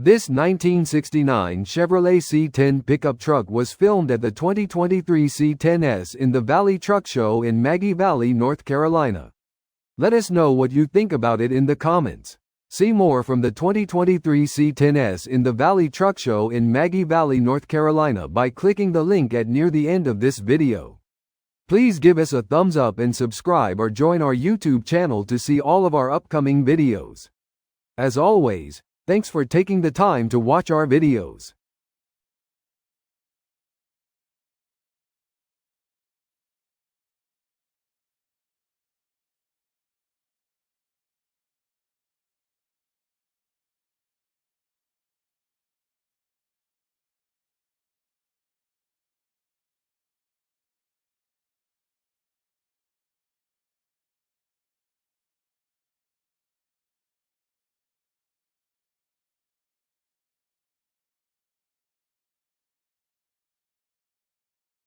This 1969 Chevrolet C10 pickup truck was filmed at the 2023 C10s in the Valley Truck Show in Maggie Valley, North Carolina. Let us know what you think about it in the comments. See more from the 2023 C10s in the Valley Truck Show in Maggie Valley, North Carolina by clicking the link at near the end of this video. Please give us a thumbs up and subscribe or join our YouTube channel to see all of our upcoming videos. As always, thanks for taking the time to watch our videos.